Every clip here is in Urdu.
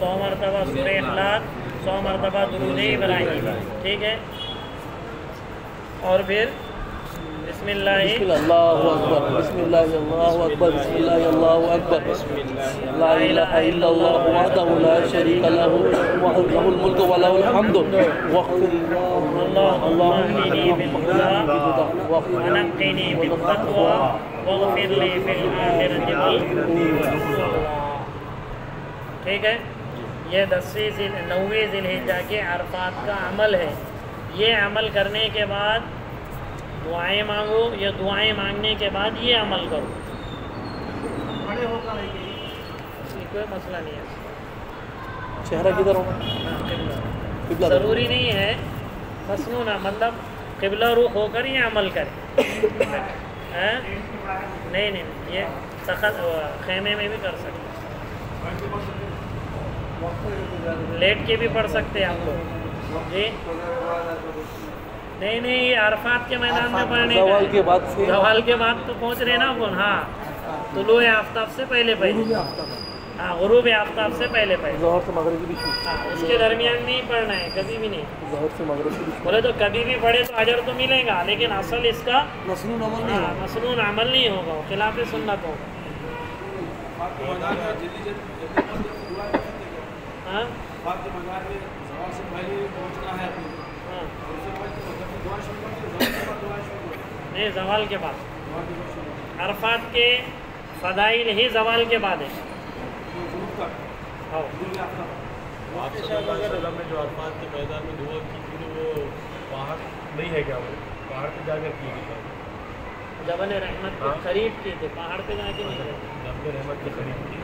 100 مرتبہ سورہ اخلاص، 100 مرتبہ درود ابراہیم، ٹھیک ہے؟ اور پھر بسم اللہ اللہ اکبر، بسم اللہ اللہ اکبر، بسم اللہ اللہ اکبر، لا الہ الا اللہ وحدہ لا شریک لہ لہ الملک و لہ الحمد واغفر اللہم اهدنی بالہدی ونقنی بالتقوی واغفر لی فی الآخرۃ والأولى، ٹھیک ہے؟ یہ 9ویں ذی الحجہ کے عرفات کا عمل ہے۔ یہ عمل کرنے کے بعد دعائیں مانگو، یا دعائیں مانگنے کے بعد یہ عمل کرو، کوئی مسئلہ نہیں ہے۔ چہرہ کدھر ہوگا؟ ضروری نہیں ہے مسنون، مطلب قبلہ رخ ہو کر یہ عمل کرے، نہیں، یہ سخت خیمے میں بھی کر سکتے، لیٹ کے بھی پڑھ سکتے آپ لوگ جی۔ نہیں، یہ عرفات کے میدان میں پڑھنے کا زوال کے بعد سے، زوال کے بعد تو پہنچ رہے نا اپن، ہاں طلوع آفتاب سے پہلے، ہاں غروب آفتاب سے پہلے، ظہر سے مغرب کی بھی شروع، ہاں اس کے درمیان نہیں پڑھنا ہے کبھی بھی نہیں۔ ظہر سے مغرب کی بھی بولے تو کبھی بھی پڑھے تو اجر تو ملے گا، لیکن اصل اس کا مسنون عمل نہیں ہے، مسنون عمل نہیں ہوگا، خلاف سنت ہوگا۔ ہاں نہیں، زوال کے بعد، عرفات کے فضائل ہی زوال کے بعد ہے۔ آپ صلی اللہ علیہ وسلم نے جو عرفات کے میدان میں دعا کی تھی وہ پہاڑ نہیں ہے کیا؟ وہ پہاڑ پہ جا کر کی گئی، جبل رحمت کے قریب کی تھے، پہاڑ پہ جا کے نہیں گئے۔ جبل رحمت کے قریب کی،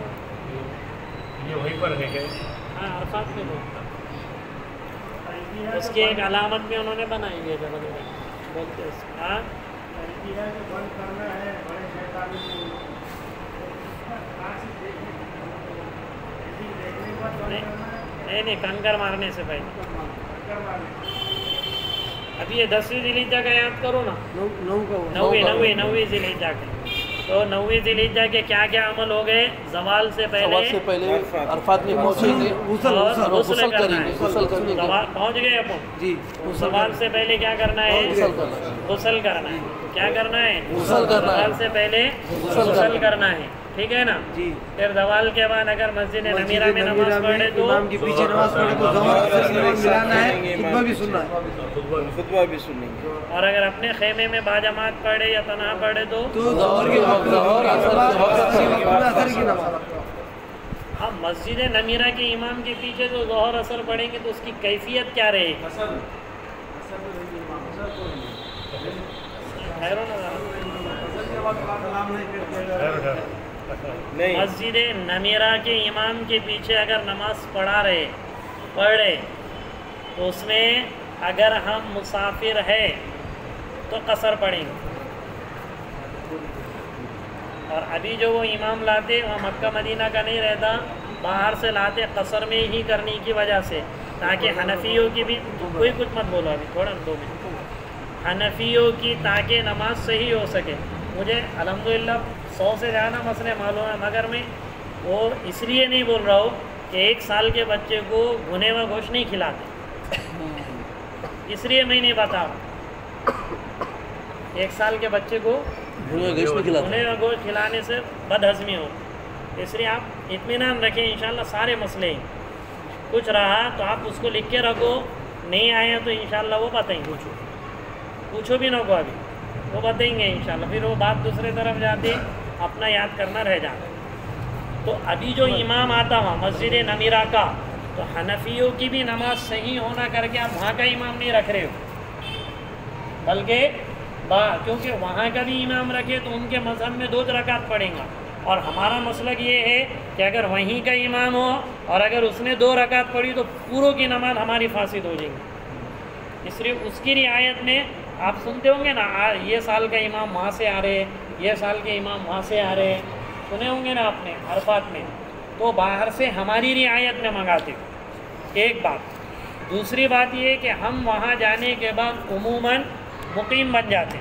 یہ وہیں پر ہے گئے؟ ہاں عرفات میں اس کی ایک علامت بھی انہوں نے بنائی ہے جبل رحمت بولتے ہیں اس کو، ہاں نہیں، کنکر مارنے سے پہلے۔ ابھی یہ 10ویں ذی الحجہ کا یاد کرو نا، 9ویں ذی الحجہ کے، تو 9ویں ذی الحجہ کے کیا کیا عمل ہو گئے؟ زوال سے پہلے عرفات میں پہنچیں گے، غسل کریں گے، غسل کرنے کے بعد پہنچ گئے اپن جی، زوال سے پہلے کیا کرنا ہے؟ غسل کرنا ہے۔ کیا کرنا ہے؟ غسل کرنا ہے، زوال سے پہلے غسل کرنا ہے، ٹھیک ہے نا؟ جی۔ پھر زوال کے بعد اگر مسجد نمیرہ میں نماز پڑھے تو امام کے پیچھے نماز پڑھے تو ظہر اثر کی نماز ملانا ہے، خطبہ بھی سننا ہے، خطبہ بھی سنیں گے، اور اگر اپنے خیمے میں باجماعت پڑھے یا تنہا پڑھے تو ظہر کے وقت اثر کی نماز۔ اب مسجد نمیرہ کے امام کے پیچھے جو ظہر اثر پڑھیں گے تو اس کی کیفیت کیا رہے گی؟ مسجد نمیرہ کے امام کے پیچھے اگر نماز پڑھ رہے تو اس میں اگر ہم مسافر ہے تو قصر پڑھیں گے، اور ابھی جو وہ امام لاتے وہ مکہ مدینہ کا نہیں رہتا، باہر سے لاتے قصر میں ہی کرنے کی وجہ سے، تاکہ حنفیوں کی بھی، کوئی کچھ مت بولو ابھی تھوڑا 2 منٹ، حنفیوں کی تاکہ نماز صحیح ہو سکے۔ مجھے الحمدللہ 100 سے زیادہ مسئلے معلوم ہیں، مگر میں وہ اس لیے نہیں بول رہا ہوں کہ 1 سال کے بچے کو بھنے ہوا گوشت نہیں کھلاتے، اس لیے میں نہیں بتا رہا 1 سال کے بچے کو بھنے ہوا گوشت کھلانے سے بد ہضمی ہو، اس لیے آپ اطمینان رکھیں، انشاءاللہ سارے مسئلے ہیں۔ کچھ رہا تو آپ اس کو لکھ کے رکھو، نہیں آیا تو انشاءاللہ وہ بتائیں گے، پوچھو بھی نہ کو ابھی، وہ بتائیں گے انشاءاللہ، پھر وہ بات دوسرے طرف جاتے اپنا یاد کرنا رہ جاتا۔ تو ابھی جو امام آتا ہوا مسجد نمیرہ کا، تو حنفیوں کی بھی نماز صحیح ہونا کر کے آپ وہاں کا امام نہیں رکھ رہے ہو، بلکہ کیونکہ وہاں کا بھی امام رکھے تو ان کے مذہب میں 2 رکعت پڑھیں گا، اور ہمارا مسلک یہ ہے کہ اگر وہیں کا امام ہو اور اگر اس نے 2 رکعت پڑھی تو پوروں کی نماز ہماری فاسد ہو جائے گی، اس لیے اس کی رعایت میں آپ سنتے ہوں گے نا، یہ سال کا امام وہاں سے آ رہے، یہ سال کے امام وہاں سے آ رہے، سنے ہوں گے نا آپ نے عرفات میں، تو باہر سے ہماری رعایت میں منگاتے، ایک بات۔ دوسری بات یہ کہ ہم وہاں جانے کے بعد عموماً مقیم بن جاتے،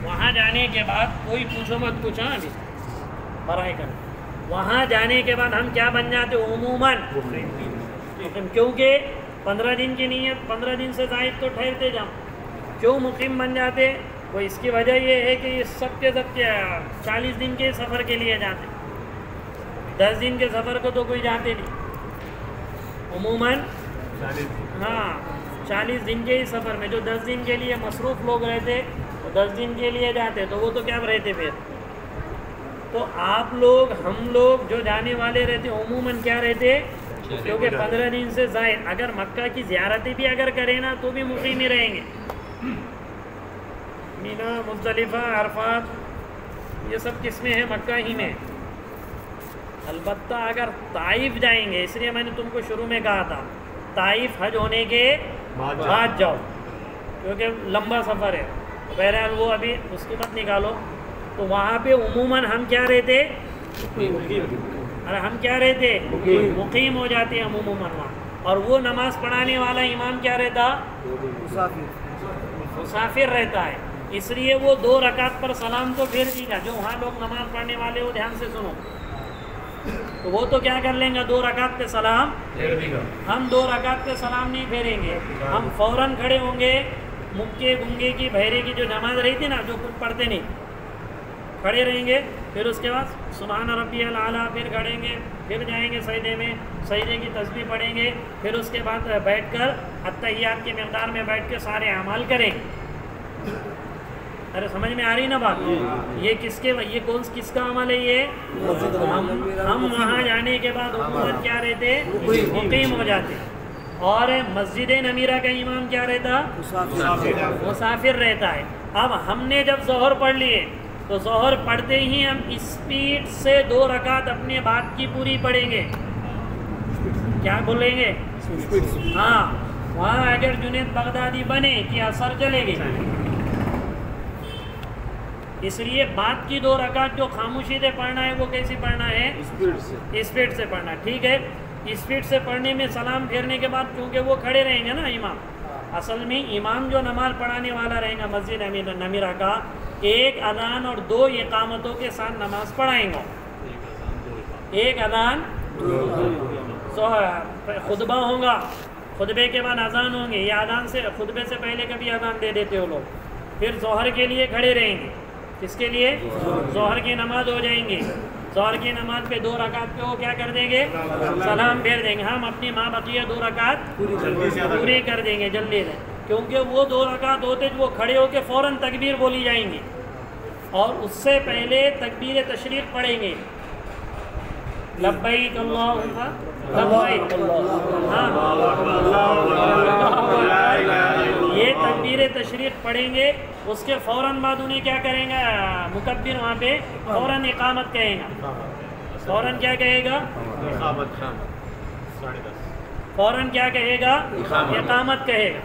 وہاں جانے کے بعد کوئی پوچھو مت پوچھا ابھی براہ کر وہاں جانے کے بعد ہم کیا بن جاتے عموماً مقیم، کیونکہ 15 دن کی نیت 15 دن سے زائد تو ٹھہرتے جاؤ، کیوں مقیم بن جاتے؟ وہ اس کی وجہ یہ ہے کہ یہ سب کے 40 دن کے سفر کے لیے جاتے، 10 دن کے سفر کو تو کوئی جاتے نہیں عموماً، ہاں 40 دن کے ہی سفر میں جو 10 دن کے لیے مصروف لوگ رہتے، 10 دن کے لیے جاتے تو وہ تو کیا رہتے پھر؟ تو آپ لوگ ہم لوگ جو جانے والے رہتے عموماً کیا رہتے؟ کیونکہ 15 دن سے زائد اگر مکہ کی زیارتیں بھی اگر کریں نا تو بھی مقیم ہی رہیں گے، مینا، مزدلفہ، عرفات، یہ سب کس میں ہے؟ مکہ ہی میں۔ البتہ اگر طائف جائیں گے، اس لیے میں نے تم کو شروع میں کہا تھا طائف حج ہونے کے بعد جاؤ، کیونکہ لمبا سفر ہے، بہرحال وہ ابھی اس کو مت نکالو۔ تو وہاں پہ عموماً ہم کیا رہتے؟ ہم کیا رہتے؟ مقیم ہو جاتے ہیں عموماً وہاں، اور وہ نماز پڑھانے والا امام کیا رہتا؟ مسافر رہتا ہے، اس لیے وہ 2 رکعت پر سلام تو پھیر دے گا۔ جو وہاں لوگ نماز پڑھنے والے ہو دھیان سے سنو، تو وہ تو کیا کر لیں گا؟ 2 رکعت پہ سلام پھیر دے گا۔ ہم 2 رکعت پہ سلام نہیں پھیریں گے، ہم فوراً کھڑے ہوں گے، مکے گنگے کی بہرے کی جو نماز رہی تھی نا، جو کچھ پڑھتے نہیں، کھڑے رہیں گے، پھر اس کے بعد سبحان ربی الاعلیٰ، پھر کھڑیں گے، پھر جائیں گے سجدے میں، سجدے کی تسبیح پڑھیں گے، پھر اس کے بعد بیٹھ کر التحیات کی مقدار میں بیٹھ کے سارے اعمال کریں گے۔ ارے سمجھ میں آ رہی نا بات؟ یہ کس کے، یہ کس کا عمل ہے؟ یہ ہم وہاں جانے کے بعد عموماً کیا رہتے؟ مقیم ہو جاتے، اور مسجد نمیرہ کا امام کیا رہتا؟ مسافر رہتا ہے۔ اب ہم نے جب ظہر پڑھ لیے تو ظہر پڑھتے ہی ہم اسپیڈ سے 2 رکعت اپنے بات کی پوری پڑھیں گے۔ کیا بولیں گے؟ ہاں، وہاں اگر جنید بغدادی بنے کہ اثر چلے گی، اس لیے بات کی 2 رکعت جو خاموشی سے پڑھنا ہے وہ کیسی پڑھنا ہے؟ اسپیڈ سے پڑھنا، ٹھیک ہے؟ اسپیڈ سے پڑھنے میں سلام پھیرنے کے بعد کیونکہ وہ کھڑے رہیں گے نا امام، اصل میں امام جو نماز پڑھانے والا رہے گا مسجد نمیرہ کا، 1 اذان اور 2 اقامتوں کے ساتھ نماز پڑھائیں گا۔ 1 اذان، خطبہ ہوگا، خطبے کے بعد اذان ہوں گے، یا اذان سے خطبے سے پہلے کبھی اذان دے دیتے ہو لوگ، پھر ظہر کے لیے کھڑے رہیں گے۔ کس کے لیے؟ ظہر کی نماز ہو جائیں گے، ظہر کی نماز پہ 2 رکعت پہ وہ کیا کر دیں گے؟ سلام پھیر دیں گے۔ ہم اپنی ماں بقیہ 2 رکعت پوری کر دیں گے جلدی سے، کیونکہ وہ 2 رکعت ہوتے جو وہ کھڑے ہو کے فوراً تکبیر بولی جائیں گی، اور اس سے پہلے تکبیر تشریق پڑھیں گے، لبیک اللہم لبیک، یہ تکبیر تشریق پڑھیں گے۔ اس کے فوراً بعد انہیں کیا کریں گا؟ مکبر وہاں پہ فوراً اقامت کہے گا، فوراً کیا کہے گا؟ فوراً کیا کہے گا؟ اقامت کہے گا،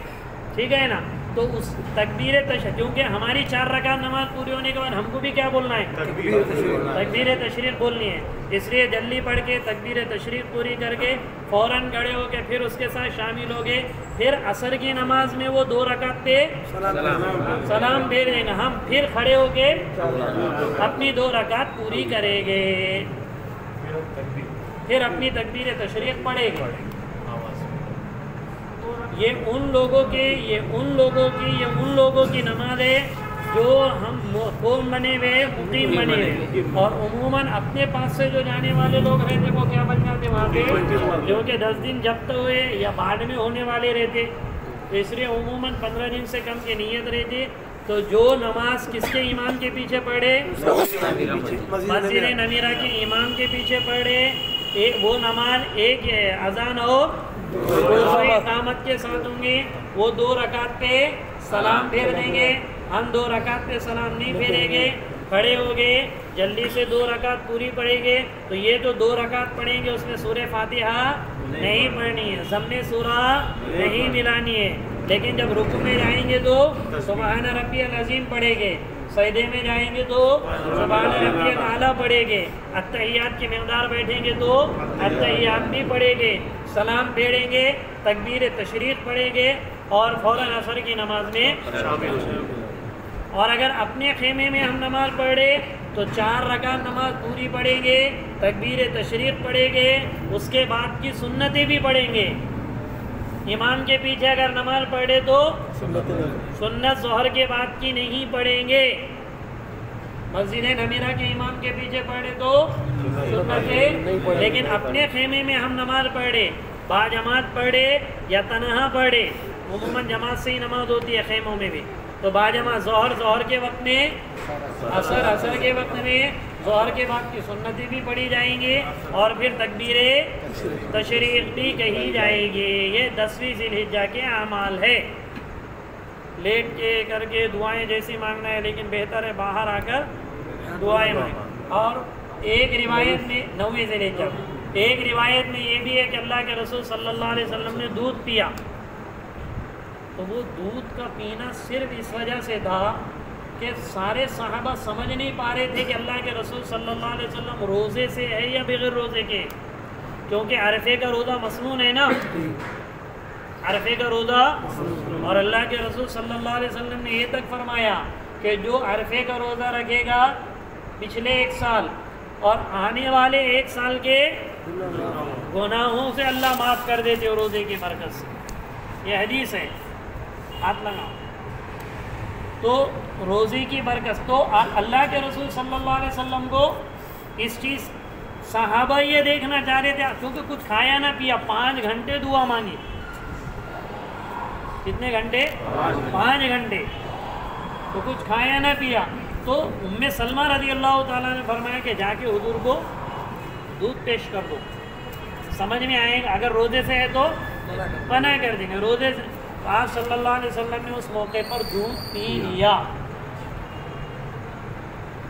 ٹھیک ہے نا؟ تو اس تکبیر تشریق، کیونکہ ہماری 4 رکعت نماز پوری ہونے کے بعد ہم کو بھی کیا بولنا ہے؟ تکبیر تشریق بولنی ہے، اس لیے جلدی پڑھ کے تکبیر تشریق پوری کر کے فوراً کھڑے ہو کے پھر اس کے ساتھ شامل ہو گئے۔ پھر عصر کی نماز میں وہ 2 رکعت پہ سلام پھیر دیں گے، ہم پھر کھڑے ہو کے اپنی 2 رکعت پوری کریں گے، پھر اپنی تکبیر تشریق پڑھیں گے۔ یہ ان لوگوں کی نماز ہے جو ہم قوم بنے ہوئے، مقیم بنے ہوئے، اور عموماً اپنے پاس سے جو جانے والے لوگ رہتے وہ کیا بن جاتے وہاں پہ؟ جو کہ 10 دن جب تک ہوئے یا بعد میں ہونے والے رہتے، تو اس لیے عموماً 15 دن سے کم کی نیت رہتی۔ تو جو نماز کس کے امام کے پیچھے پڑھے؟ مسجد نمیرہ کے امام کے پیچھے پڑھے، وہ نماز 1 اذان اور 2 اقامت کے ساتھ ہوں گے، وہ 2 رکعت پہ سلام پھیر دیں گے۔ ہم 2 رکعت پہ سلام نہیں پھیریں گے، کھڑے ہو گئے، جلدی سے 2 رکعت پوری پڑھیں گے۔ تو یہ جو 2 رکعت پڑھیں گے اس میں سورہ فاتحہ نہیں پڑھنی ہے، ضم سورہ نہیں ملانی ہے، لیکن جب رکوع میں جائیں گے تو سبحان ربی العظیم پڑھیں گے، سجدے میں جائیں گے تو سبحان ربی الاعلیٰ پڑھیں گے، التحیات کی مقدار بیٹھیں گے تو التحیات بھی پڑھیں گے، سلام پھیریں گے، تکبیر تشریق پڑھیں گے، اور فوراً عصر کی نماز میں شامل ہوں گے۔ اور اگر اپنے خیمے میں ہم نماز پڑھ رہے تو 4 رکعت نماز پوری پڑھیں گے، تکبیر تشریق پڑھیں گے، اس کے بعد کی سنتیں بھی پڑھیں گے۔ امام کے پیچھے اگر نماز پڑھے تو سنت ظہر کے بعد کی نہیں پڑھیں گے۔ مسجد نمیرہ کے امام کے پیچھے پڑھے تو سنتیں، لیکن اپنے خیمے میں ہم نماز پڑھے، با جماعت پڑھے یا تنہا پڑھے، عموماً جماعت سے ہی نماز ہوتی ہے خیموں میں بھی، تو با جماعت ظہر کے وقت میں، عصر کے وقت میں، ظہر کے بعد کی سنتیں بھی پڑھی جائیں گے، اور پھر تکبیر تشریق بھی کہی جائے گی۔ یہ 10ویں ذی الحجہ کے اعمال ہے۔ لیٹ کے کر کے دعائیں جیسی مانگنا ہے، لیکن بہتر ہے باہر آ کر دعائیں مانگیں۔ اور ایک روایت میں 9ویں ذی الحجہ، ایک روایت میں یہ بھی ہے کہ اللہ کے رسول صلی اللہ علیہ وسلم نے دودھ پیا، تو وہ دودھ کا پینا صرف اس وجہ سے تھا کہ سارے صحابہ سمجھ نہیں پا رہے تھے کہ اللہ کے رسول صلی اللہ علیہ وسلم روزے سے ہے یا بغیر روزے کے، کیونکہ عرفے کا روزہ مسنون ہے نا، عرفے کا روزہ، اور اللہ کے رسول صلی اللہ علیہ وسلم نے یہ تک فرمایا کہ جو عرفے کا روزہ رکھے گا پچھلے 1 سال اور آنے والے 1 سال کے گناہوں سے اللہ معاف کر دیتے روزے کی برکت سے۔ یہ حدیث ہے، ہاتھ لگاؤ۔ تو روزے کی برکت، تو اللہ کے رسول صلی اللہ علیہ وسلم کو اس چیز، صحابہ یہ دیکھنا چاہ رہے تھے کیونکہ کچھ کھایا نہ پیا، 5 گھنٹے دعا مانگی۔ کتنے گھنٹے؟ 5 گھنٹے، تو کچھ کھایا نہ پیا، تو ام سلمہ رضی اللہ تعالیٰ نے فرمایا کہ جا کے حضور کو دودھ پیش کر دو، سمجھ میں آئے گا، اگر روزے سے ہے تو منع کر دیں گے، روزے سے آپ صلی اللہ علیہ وسلم نے اس موقع پر دودھ پی لیا۔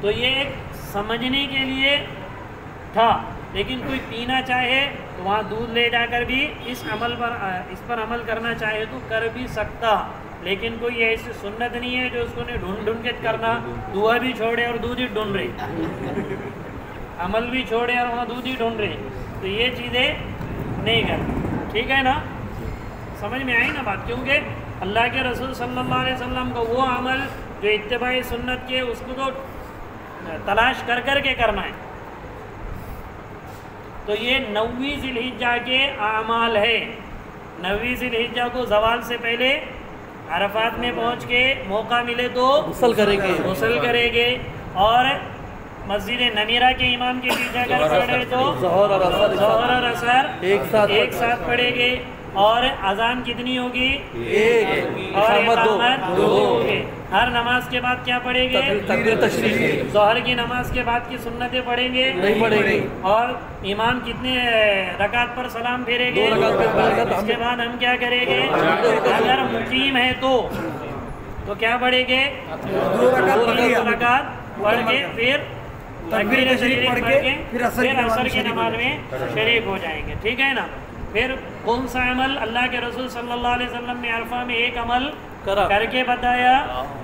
تو یہ ایک سمجھنے کے لیے تھا، لیکن کوئی پینا چاہے تو وہاں دودھ لے جا کر بھی اس پر عمل کرنا چاہے تو کر بھی سکتا، لیکن کوئی ایسی سنت نہیں ہے جو اس کو نے ڈھونڈ کے کرنا، دعا بھی چھوڑے اور دودھ ہی ڈھونڈ رہے، عمل بھی چھوڑے اور وہاں دودھ ہی ڈھونڈ رہے، تو یہ چیزیں نہیں کرنا، ٹھیک ہے نا؟ سمجھ میں آئی نا بات؟ کیونکہ اللہ کے رسول صلی اللہ علیہ وسلم کو وہ عمل جو اتباعی سنت کے، اس کو تو تلاش کر کر کے کرنا ہے۔ تو یہ 9ویں ذی الحجہ کے اعمال ہے۔ 9ویں ذی الحجہ کو زوال سے پہلے عرفات میں پہنچ کے موقع ملے تو غسل کریں گے، غسل کریں گے، اور مسجد نمیرہ کے امام کے پیچھے اگر پڑھے تو ظہر اور عصر ایک ساتھ پڑھیں گے، اور اذان کتنی ہوگی؟ ایک، اور اقامت اقامت 2 دو، ہوگی۔ ہر نماز کے بعد کیا پڑھیں گے؟ تکبیر تشریق ظہر کی نماز کے بعد کی سنتیں پڑھیں گے، نہیں پڑھیں گے، اور امام کتنے رکعت پر سلام پھیریں گے؟ 2 رکعت پر۔ اس کے بعد ہم کیا کریں گے؟ اگر مقیم ہے تو کیا پڑھیں گے؟ 2 رکعت پڑھ کے پھر تکبیر تشریق پڑھ کے پھر عصر کی نماز میں شریک ہو جائیں گے، ٹھیک ہے نا؟ پھر کون سا عمل اللہ کے رسول صلی اللہ علیہ وسلم نے عرفہ میں ایک عمل کر کے بتایا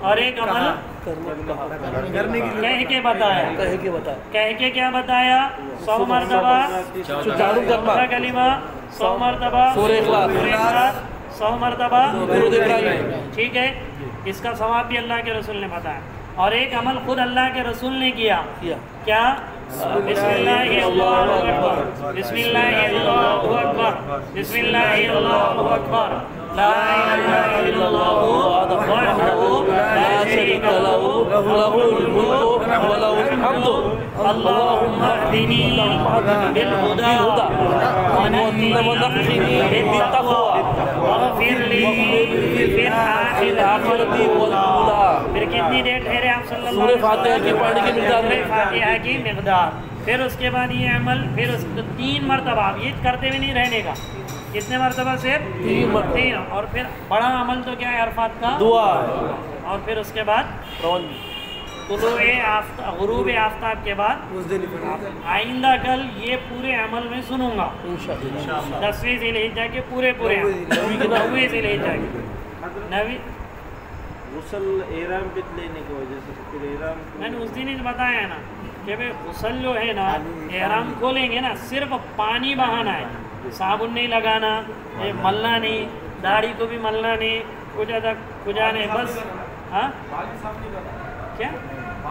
اور ایک عمل کہہ کے بتایا؟ کہہ کے کیا بتایا؟ 100 مرتبہ کلمہ، 100 مرتبہ سورہ اخلاص، 100 مرتبہ درود ابراہیم، ٹھیک ہے؟ اس کا ثواب بھی اللہ کے رسول نے بتایا۔ اور ایک عمل خود اللہ کے رسول نے کیا، کیا؟ بسم اللہ اللہ اکبر، بسم اللہ اللہ اکبر، بسم اللہ اللہ اکبر، لا الہ الا اللہ وحدہ لا شریک لہ لہ الملک وله الحمد اللهم اهدني بالهدى ونجني بالتقوى واغفر لي في الآخرة والأولى۔ پھر کتنی دیر ٹھہرے آپ صلی اللہ علیہ وسلم؟ سورہ فاتحہ کی پڑھنے کی مقدار، سورہ فاتحہ کی مقدار۔ پھر اس کے بعد یہ عمل، پھر اس 3 مرتبہ، یہ کرتے ہوئے نہیں رہنے کا، کتنے مرتبہ؟ صرف 3۔ اور پھر بڑا عمل تو کیا ہے؟ عرفات کا دعا، اور پھر اس کے بعد غروب آفتاب کے بعد آئندہ کل یہ پورے عمل میں سنوں گا انشاءاللہ، 10ویں ذی الحجہ کے پورے 9ویں ذی الحجہ کے 9ویں غسل احرام پہ لینے کی وجہ سے، پھر احرام میں نے اس دن ہی بتایا نا کہ بھئی غسل جو ہے نا، احرام کھولیں گے نا، صرف پانی بہانا ہے، صابن نہیں لگانا، ملنا نہیں، داڑھی کو بھی ملنا نہیں، کچھ نہیں، بس ہاں کیا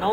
9